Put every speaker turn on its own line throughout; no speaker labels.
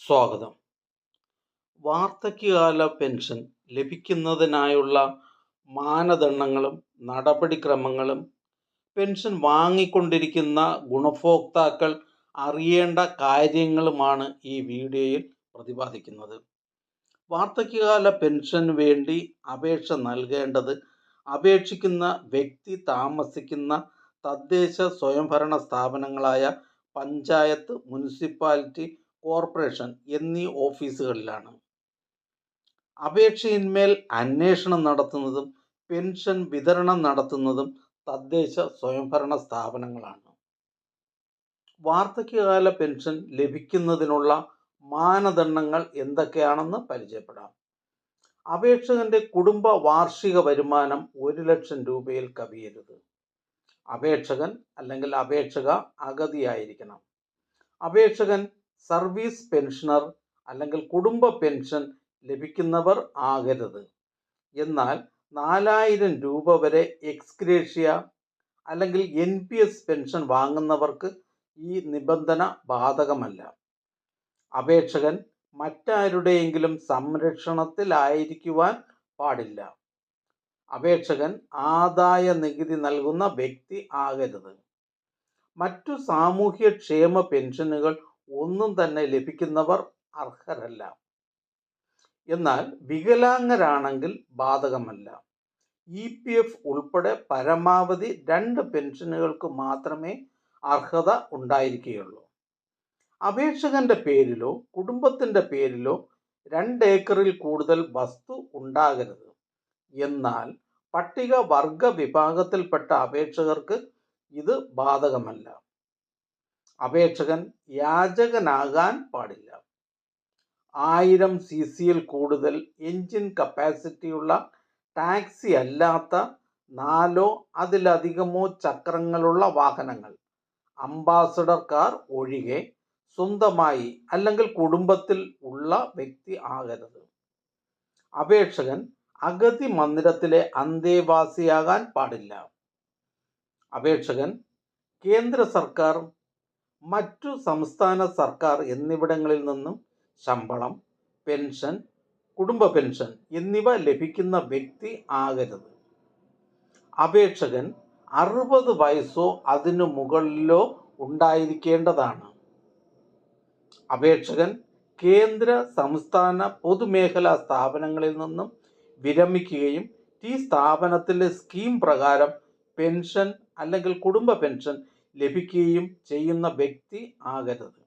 സ്വാഗതം. വാർദ്ധക്യകാല പെൻഷൻ ലഭിക്കുന്നതിനായുള്ള മാനദണ്ഡങ്ങളും നടപടിക്രമങ്ങളും പെൻഷൻ വാങ്ങിക്കൊണ്ടിരിക്കുന്ന ഗുണഭോക്താക്കൾ അറിയേണ്ട കാര്യങ്ങളുമാണ് ഈ വീഡിയോയിൽ പ്രതിപാദിക്കുന്നത്. വാർദ്ധക്യകാല പെൻഷന് വേണ്ടി അപേക്ഷ നൽകേണ്ടത് അപേക്ഷിക്കുന്ന വ്യക്തി താമസിക്കുന്ന തദ്ദേശ സ്വയംഭരണ സ്ഥാപനങ്ങളായ പഞ്ചായത്ത്, മുനിസിപ്പാലിറ്റി, കോർപ്പറേഷൻ എന്നീ ഓഫീസുകളിലാണ്. അപേക്ഷയിന്മേൽ അന്വേഷണം നടത്തുന്നതും പെൻഷൻ വിതരണം നടത്തുന്നതും തദ്ദേശ സ്വയംഭരണ സ്ഥാപനങ്ങളാണ്. വാർദ്ധക്യകാല പെൻഷൻ ലഭിക്കുന്നതിനുള്ള മാനദണ്ഡങ്ങൾ എന്തൊക്കെയാണെന്ന് പരിചയപ്പെടാം. അപേക്ഷകന്റെ കുടുംബ വാർഷിക വരുമാനം 1,00,000 രൂപയിൽ കവിയരുത്. അപേക്ഷകൻ അല്ലെങ്കിൽ അപേക്ഷക അഗതിയായിരിക്കണം. അപേക്ഷകൻ സർവീസ് പെൻഷനർ അല്ലെങ്കിൽ കുടുംബ പെൻഷൻ ലഭിക്കുന്നവർ ആകരുത്. എന്നാൽ 4,000 രൂപ വരെ എക്സ്ഗ്രേഷ്യ അല്ലെങ്കിൽ NPS പെൻഷൻ വാങ്ങുന്നവർക്ക് ഈ നിബന്ധന ബാധകമല്ല. അപേക്ഷകൻ മറ്റാരുടെയെങ്കിലും സംരക്ഷണത്തിലായിരിക്കുവാൻ പാടില്ല. അപേക്ഷകൻ ആദായ നികുതി നൽകുന്ന വ്യക്തി ആകരുത്. മറ്റു സാമൂഹ്യക്ഷേമ പെൻഷനുകൾ ഒന്നും തന്നെ ലഭിക്കുന്നവർ അർഹരല്ല. എന്നാൽ വികലാംഗരാണെങ്കിൽ ബാധകമല്ല. EPF ഉൾപ്പെടെ പരമാവധി 2 പെൻഷനുകൾക്ക് മാത്രമേ അർഹത ഉണ്ടായിരിക്കുകയുള്ളൂ. അപേക്ഷകന്റെ പേരിലോ കുടുംബത്തിന്റെ പേരിലോ 2 ഏക്കറിൽ കൂടുതൽ വസ്തു ഉണ്ടാകരുത്. എന്നാൽ പട്ടിക വർഗ വിഭാഗത്തിൽപ്പെട്ട അപേക്ഷകർക്ക് ഇത് ബാധകമല്ല. അപേക്ഷകൻ യാചകനാകാൻ പാടില്ല. 1000 cc കൂടുതൽ എഞ്ചിൻ കപ്പാസിറ്റിയുള്ള ടാക്സി അല്ലാത്ത 4 അതിലധികമോ ചക്രങ്ങളുള്ള വാഹനങ്ങൾ, അംബാസഡർ കാർ ഒഴികെ സ്വന്തമായി അല്ലെങ്കിൽ കുടുംബത്തിൽ ഉള്ള വ്യക്തി ആകരുത്. അപേക്ഷകൻ അഗതി മന്ദിരത്തിലെ അന്തേവാസിയാകാൻ പാടില്ല. അപേക്ഷകൻ കേന്ദ്ര സർക്കാർ, മറ്റു സംസ്ഥാന സർക്കാർ എന്നിവിടങ്ങളിൽ നിന്നും ശമ്പളം, പെൻഷൻ, കുടുംബ പെൻഷൻ എന്നിവ ലഭിക്കുന്ന വ്യക്തി ആകരുത്. അപേക്ഷകൻ 60 വയസ്സോ അതിനു മുകളിലോ ഉണ്ടായിരിക്കേണ്ടതാണ്. അപേക്ഷകൻ കേന്ദ്ര സംസ്ഥാന പൊതുമേഖലാ സ്ഥാപനങ്ങളിൽ നിന്നും വിരമിക്കുകയും ഈ സ്ഥാപനത്തിലെ സ്കീം പ്രകാരം പെൻഷൻ അല്ലെങ്കിൽ കുടുംബ പെൻഷൻ ലഭിക്കുകയും ചെയ്യുന്ന വ്യക്തി ആകരുത്.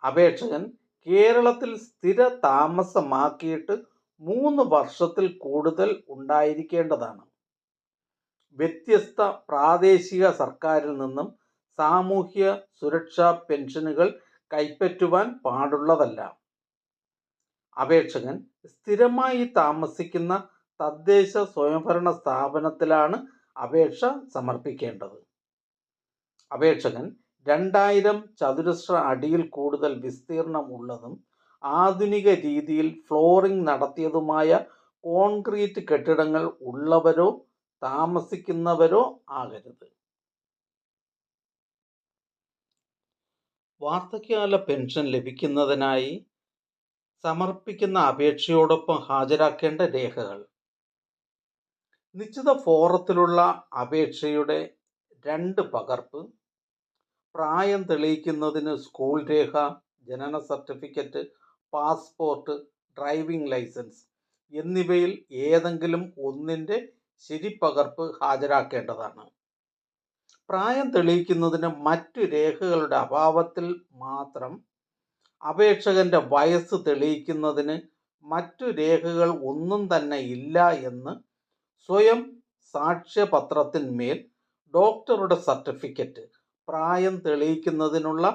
അപേക്ഷകൻ കേരളത്തിൽ സ്ഥിര താമസമാക്കിയിട്ട് 3 വർഷത്തിൽ കൂടുതൽ ഉണ്ടായിരിക്കേണ്ടതാണ്. വ്യത്യസ്ത പ്രാദേശിക സർക്കാരിൽ നിന്നും സാമൂഹ്യ സുരക്ഷാ പെൻഷനുകൾ കൈപ്പറ്റുവാൻ പാടുള്ളതല്ല. അപേക്ഷകൻ സ്ഥിരമായി താമസിക്കുന്ന തദ്ദേശ സ്വയംഭരണ സ്ഥാപനത്തിലാണ് അപേക്ഷ സമർപ്പിക്കേണ്ടത്. അപേക്ഷകൻ 2000 ചതുരശ്ര അടിയിൽ കൂടുതൽ വിസ്തീർണം ഉള്ളതും ആധുനിക രീതിയിൽ ഫ്ലോറിംഗ് നടത്തിയതുമായ കോൺക്രീറ്റ് കെട്ടിടങ്ങൾ ഉള്ളവരോ താമസിക്കുന്നവരോ ആകരുത്. വാർദ്ധക്യകാല പെൻഷൻ ലഭിക്കുന്നതിനായി സമർപ്പിക്കുന്ന അപേക്ഷയോടൊപ്പം ഹാജരാക്കേണ്ട രേഖകൾ: നിശ്ചിത ഫോറത്തിലുള്ള അപേക്ഷയുടെ 2 പകർപ്പ്, പ്രായം തെളിയിക്കുന്നതിന് സ്കൂൾ രേഖ, ജനന സർട്ടിഫിക്കറ്റ്, പാസ്പോർട്ട്, ഡ്രൈവിംഗ് ലൈസൻസ് എന്നിവയിൽ ഏതെങ്കിലും ഒന്നിൻ്റെ ശരിപ്പകർപ്പ് ഹാജരാക്കേണ്ടതാണ്. പ്രായം തെളിയിക്കുന്നതിന് മറ്റു രേഖകളുടെ അഭാവത്തിൽ മാത്രം അപേക്ഷകന്റെ വയസ്സ് തെളിയിക്കുന്നതിന് മറ്റു രേഖകൾ ഒന്നും തന്നെ ഇല്ല എന്ന് സ്വയം സാക്ഷ്യപത്രത്തിന്മേൽ ഡോക്ടറുടെ സർട്ടിഫിക്കറ്റ് പ്രായം തെളിയിക്കുന്നതിനുള്ള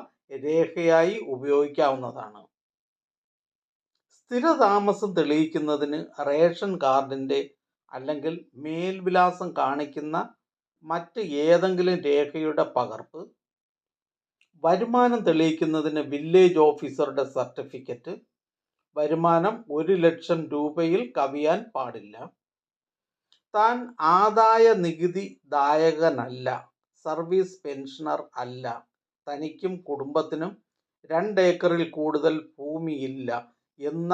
രേഖയായി ഉപയോഗിക്കാവുന്നതാണ്. സ്ഥിരതാമസം തെളിയിക്കുന്നതിന് റേഷൻ കാർഡിൻ്റെ അല്ലെങ്കിൽ മേൽവിലാസം കാണിക്കുന്ന മറ്റ് ഏതെങ്കിലും രേഖയുടെ പകർപ്പ്, വരുമാനം തെളിയിക്കുന്നതിന് വില്ലേജ് ഓഫീസറുടെ സർട്ടിഫിക്കറ്റ്, വരുമാനം 1,00,000 രൂപയിൽ കവിയാൻ പാടില്ല, താൻ ആദായ നികുതി ദായകനല്ല, സർവീസ് പെൻഷനർ അല്ല, തനിക്കും കുടുംബത്തിനും 2 ഏക്കറിൽ കൂടുതൽ ഭൂമിയില്ല എന്ന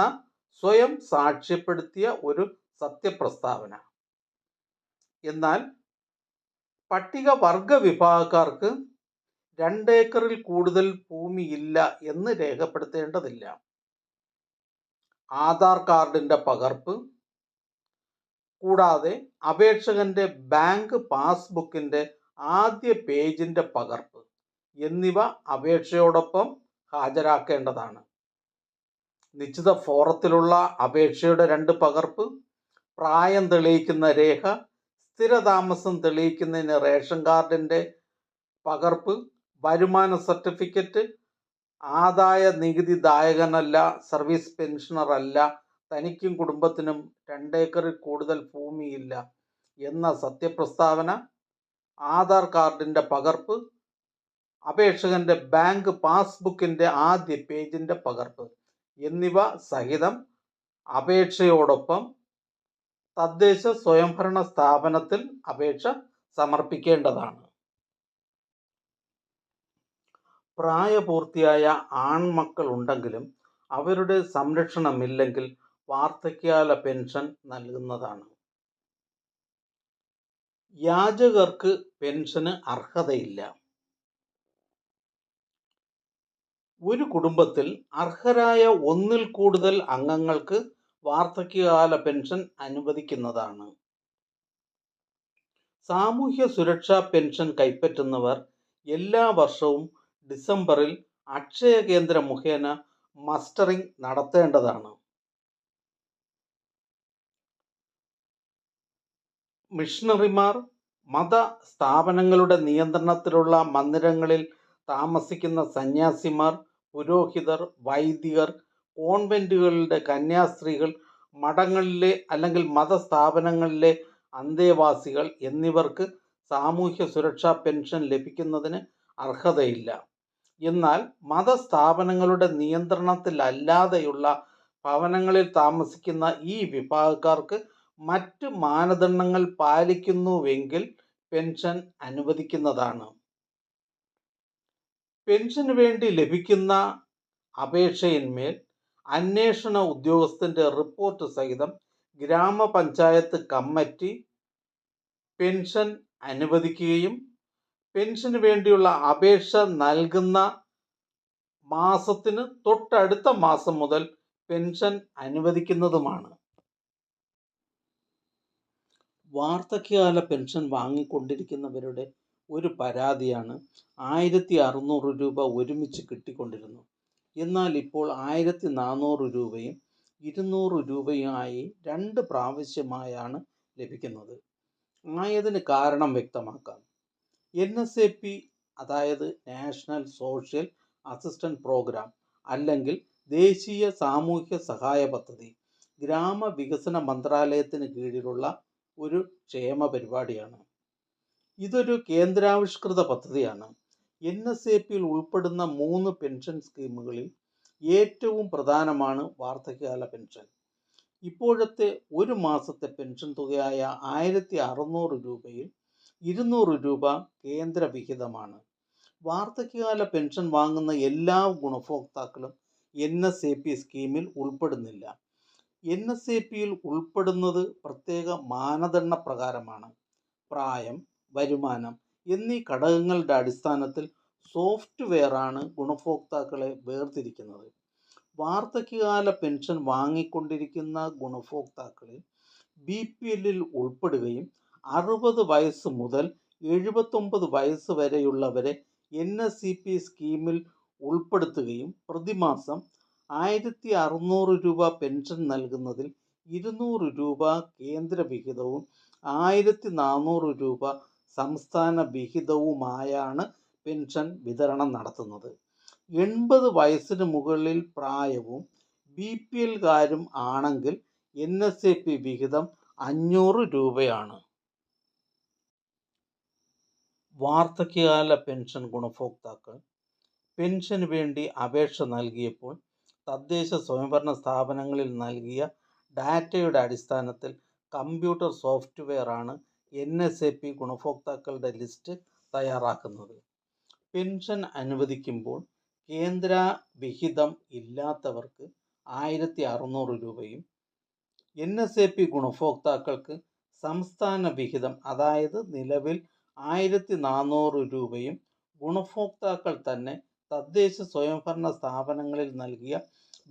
സ്വയം സാക്ഷ്യപ്പെടുത്തിയ ഒരു സത്യപ്രസ്താവന. എന്നാൽ പട്ടികവർഗ വിഭാഗക്കാർക്ക് 2 ഏക്കറിൽ കൂടുതൽ ഭൂമിയില്ല എന്ന് രേഖപ്പെടുത്തേണ്ടതില്ല. ആധാർ കാർഡിന്റെ പകർപ്പ് കൂടാതെ അപേക്ഷകന്റെ ബാങ്ക് പാസ്ബുക്കിന്റെ ആദ്യ പേജിന്റെ പകർപ്പ് എന്നിവ അപേക്ഷയോടൊപ്പം ഹാജരാക്കേണ്ടതാണ്. നിശ്ചിത ഫോറത്തിലുള്ള അപേക്ഷയുടെ 2 പകർപ്പ്, പ്രായം തെളിയിക്കുന്ന രേഖ, സ്ഥിരതാമസം തെളിയിക്കുന്നതിന് റേഷൻ കാർഡിന്റെ പകർപ്പ്, വരുമാന സർട്ടിഫിക്കറ്റ്, ആദായ നികുതി ദായകനല്ല, സർവീസ് പെൻഷനർ അല്ല, തനിക്കും കുടുംബത്തിനും 2 ഏക്കറിൽ കൂടുതൽ ഭൂമിയില്ല എന്ന സത്യപ്രസ്താവന, ആധാർ കാർഡിന്റെ പകർപ്പ്, അപേക്ഷകന്റെ ബാങ്ക് പാസ്ബുക്കിന്റെ ആദ്യ പേജിന്റെ പകർപ്പ് എന്നിവ സഹിതം അപേക്ഷയോടൊപ്പം തദ്ദേശ സ്വയംഭരണ സ്ഥാപനത്തിൽ അപേക്ഷ സമർപ്പിക്കേണ്ടതാണ്. പ്രായപൂർത്തിയായ ആൺമക്കൾ ഉണ്ടെങ്കിലും അവരുടെ സംരക്ഷണമില്ലെങ്കിൽ വാർദ്ധക്യകാല പെൻഷൻ നൽകുന്നതാണ്. യാചകർക്ക് പെൻഷന് അർഹതയില്ല. ഒരു കുടുംബത്തിൽ അർഹരായ 1-ൽ കൂടുതൽ അംഗങ്ങൾക്ക് വാർദ്ധക്യകാല പെൻഷൻ അനുവദിക്കുന്നതാണ്. സാമൂഹ്യ സുരക്ഷാ പെൻഷൻ കൈപ്പറ്റുന്നവർ എല്ലാ വർഷവും ഡിസംബറിൽ അക്ഷയ കേന്ദ്ര മുഖേന മസ്റ്ററിംഗ് നടത്തേണ്ടതാണ്. മിഷണറിമാർ, മത സ്ഥാപനങ്ങളുടെ നിയന്ത്രണത്തിലുള്ള മന്ദിരങ്ങളിൽ താമസിക്കുന്ന സന്യാസിമാർ, പുരോഹിതർ, വൈദികർ, കോൺവെന്റുകളിലെ കന്യാസ്ത്രീകൾ, മഠങ്ങളിലെ അല്ലെങ്കിൽ മതസ്ഥാപനങ്ങളിലെ അന്തേവാസികൾ എന്നിവർക്ക് സാമൂഹ്യ സുരക്ഷാ പെൻഷൻ ലഭിക്കുന്നതിന് അർഹതയില്ല. എന്നാൽ മതസ്ഥാപനങ്ങളുടെ നിയന്ത്രണത്തിലല്ലാതെയുള്ള ഭവനങ്ങളിൽ താമസിക്കുന്ന ഈ വിഭാഗക്കാർക്ക് മറ്റ് മാനദണ്ഡങ്ങൾ പാലിക്കുന്നുവെങ്കിൽ പെൻഷൻ അനുവദിക്കുന്നതാണ്. പെൻഷന് വേണ്ടി ലഭിക്കുന്ന അപേക്ഷയിന്മേൽ അന്വേഷണ ഉദ്യോഗസ്ഥന്റെ റിപ്പോർട്ട് സഹിതം ഗ്രാമപഞ്ചായത്ത് കമ്മിറ്റി പെൻഷൻ അനുവദിക്കുകയും പെൻഷന് വേണ്ടിയുള്ള അപേക്ഷ നൽകുന്ന മാസത്തിന് തൊട്ടടുത്ത മാസം മുതൽ പെൻഷൻ അനുവദിക്കുന്നതുമാണ്. വാർദ്ധക്യകാല പെൻഷൻ വാങ്ങിക്കൊണ്ടിരിക്കുന്നവരുടെ ഒരു പരാതിയാണ് 1600 രൂപ ഒരുമിച്ച് കിട്ടിക്കൊണ്ടിരുന്നു. എന്നാൽ ഇപ്പോൾ 1400 രൂപയും 200 രൂപയുമായി 2 പ്രാവശ്യമായാണ് ലഭിക്കുന്നത്. ആയതിന് കാരണം വ്യക്തമാക്കാം. NSAP അതായത് നാഷണൽ സോഷ്യൽ അസിസ്റ്റൻസ് പ്രോഗ്രാം അല്ലെങ്കിൽ ദേശീയ സാമൂഹ്യ സഹായ പദ്ധതി ഗ്രാമവികസന മന്ത്രാലയത്തിന് കീഴിലുള്ള ഒരു ക്ഷേമ പരിപാടിയാണ്. ഇതൊരു കേന്ദ്രാവിഷ്കൃത പദ്ധതിയാണ്. NSAPയിൽ ഉൾപ്പെടുന്ന 3 പെൻഷൻ സ്കീമുകളിൽ ഏറ്റവും പ്രധാനമാണ് വാർദ്ധക്യകാല പെൻഷൻ. ഇപ്പോഴത്തെ ഒരു മാസത്തെ പെൻഷൻ തുകയായ 1600 രൂപയിൽ 200 രൂപ കേന്ദ്ര വിഹിതമാണ്. വാർദ്ധക്യകാല പെൻഷൻ വാങ്ങുന്ന എല്ലാ ഗുണഭോക്താക്കളും NSAP സ്കീമിൽ ഉൾപ്പെടുന്നില്ല. NSAPയിൽ ഉൾപ്പെടുന്നത് പ്രത്യേക മാനദണ്ഡ പ്രകാരമാണ്. പ്രായം, വരുമാനം എന്നീ ഘടകങ്ങളുടെ അടിസ്ഥാനത്തിൽ സോഫ്റ്റ്വെയറാണ് ഗുണഭോക്താക്കളെ വേർതിരിക്കുന്നത്. വാർദ്ധക്യകാല പെൻഷൻ വാങ്ങിക്കൊണ്ടിരിക്കുന്ന ഗുണഭോക്താക്കളിൽ BPLൽ ഉൾപ്പെടുകയും 60 വയസ്സ് മുതൽ 79 വയസ്സ് വരെയുള്ളവരെ NSAP സ്കീമിൽ ഉൾപ്പെടുത്തുകയും പ്രതിമാസം 1600 രൂപ പെൻഷൻ നൽകുന്നതിൽ 200 രൂപ കേന്ദ്ര വിഹിതവും 1400 രൂപ സംസ്ഥാന വിഹിതവുമായാണ് പെൻഷൻ വിതരണം നടത്തുന്നത്. 80 വയസ്സിന് മുകളിൽ പ്രായവും BPLകാരും ആണെങ്കിൽ NSAP വിഹിതം 500 രൂപയാണ്. വാർദ്ധക്യകാല പെൻഷൻ ഗുണഭോക്താക്കൾ പെൻഷന് വേണ്ടി അപേക്ഷ നൽകിയപ്പോൾ തദ്ദേശ സ്വയംഭരണ സ്ഥാപനങ്ങളിൽ നൽകിയ ഡാറ്റയുടെ അടിസ്ഥാനത്തിൽ കമ്പ്യൂട്ടർ സോഫ്റ്റ്വെയറാണ് NSAP ഗുണഭോക്താക്കളുടെ ലിസ്റ്റ് തയ്യാറാക്കുന്നത്. പെൻഷൻ അനുവദിക്കുമ്പോൾ കേന്ദ്ര വിഹിതം ഇല്ലാത്തവർക്ക് 1600 രൂപയും NSAP ഗുണഭോക്താക്കൾക്ക് സംസ്ഥാന വിഹിതം അതായത് നിലവിൽ 1400 രൂപയും ഗുണഭോക്താക്കൾ തന്നെ തദ്ദേശ സ്വയംഭരണ സ്ഥാപനങ്ങളിൽ നൽകിയ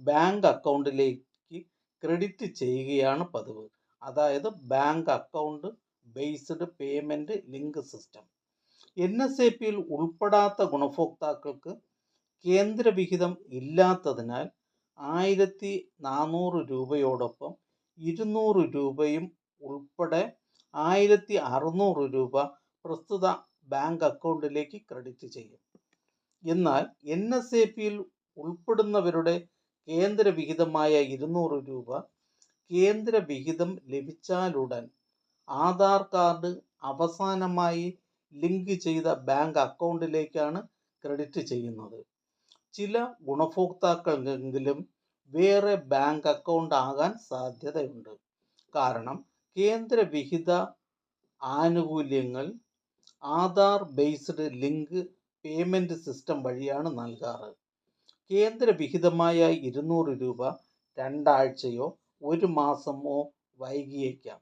ബാങ്ക് അക്കൗണ്ടിലേക്ക് ക്രെഡിറ്റ് ചെയ്യുകയാണ് പതിവ്. അതായത് bank account based payment link system. NSAPയിൽ ഉൾപ്പെടാത്ത ഗുണഭോക്താക്കൾക്ക് കേന്ദ്രവിഹിതം ഇല്ലാത്തതിനാൽ 1400 രൂപയോടൊപ്പം 200 രൂപയും ഉൾപ്പെടെ 1600 രൂപ പ്രസ്തുത ബാങ്ക് അക്കൗണ്ടിലേക്ക് ക്രെഡിറ്റ് ചെയ്യും. എന്നാൽ NSAPയിൽ ഉൾപ്പെടുന്നവരുടെ കേന്ദ്രവിഹിതമായ 200 രൂപ കേന്ദ്രവിഹിതം ലഭിച്ചാലുടൻ ആധാർ കാർഡ് അവസാനമായി ലിങ്ക് ചെയ്ത ബാങ്ക് അക്കൗണ്ടിലേക്കാണ് ക്രെഡിറ്റ് ചെയ്യുന്നത്. ചില ഗുണഭോക്താക്കൾക്കെങ്കിലും വേറെ ബാങ്ക് അക്കൗണ്ട് ആകാൻ സാധ്യതയുണ്ട്. കാരണം കേന്ദ്രവിഹിത ആനുകൂല്യങ്ങൾ Aadhaar based link payment system വഴിയാണ് നൽകാറ്. കേന്ദ്രവിഹിതമായ 200 രൂപ 2 ആഴ്ചയോ 1 മാസമോ വൈകിയേക്കാം.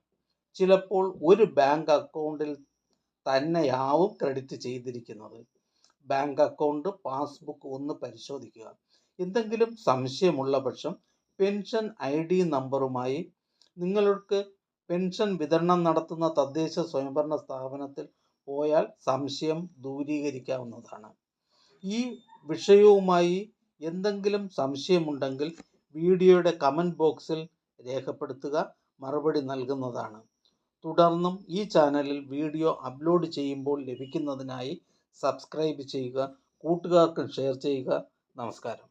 ചിലപ്പോൾ ഒരു ബാങ്ക് അക്കൗണ്ടിൽ തന്നെയാവും ക്രെഡിറ്റ് ചെയ്തിരിക്കുന്നത്. ബാങ്ക് അക്കൗണ്ട് പാസ്ബുക്ക് ഒന്ന് പരിശോധിക്കുക. എന്തെങ്കിലും സംശയമുള്ള പക്ഷം പെൻഷൻ ID നമ്പറുമായി നിങ്ങൾക്ക് പെൻഷൻ വിതരണം നടത്തുന്ന തദ്ദേശ സ്വയംഭരണ സ്ഥാപനത്തിൽ പോയാൽ സംശയം ദൂരീകരിക്കാവുന്നതാണ്. ഈ വിഷയവുമായി എന്തെങ്കിലും സംശയമുണ്ടെങ്കിൽ വീഡിയോയുടെ കമൻറ്റ് ബോക്സിൽ രേഖപ്പെടുത്തുക, മറുപടി നൽകുന്നതാണ്. തുടർന്നും ഈ ചാനലിൽ വീഡിയോ അപ്ലോഡ് ചെയ്യുമ്പോൾ ലഭിക്കുന്നതിനായി സബ്സ്ക്രൈബ് ചെയ്യുക, കൂട്ടുകാർക്കും ഷെയർ ചെയ്യുക. നമസ്കാരം.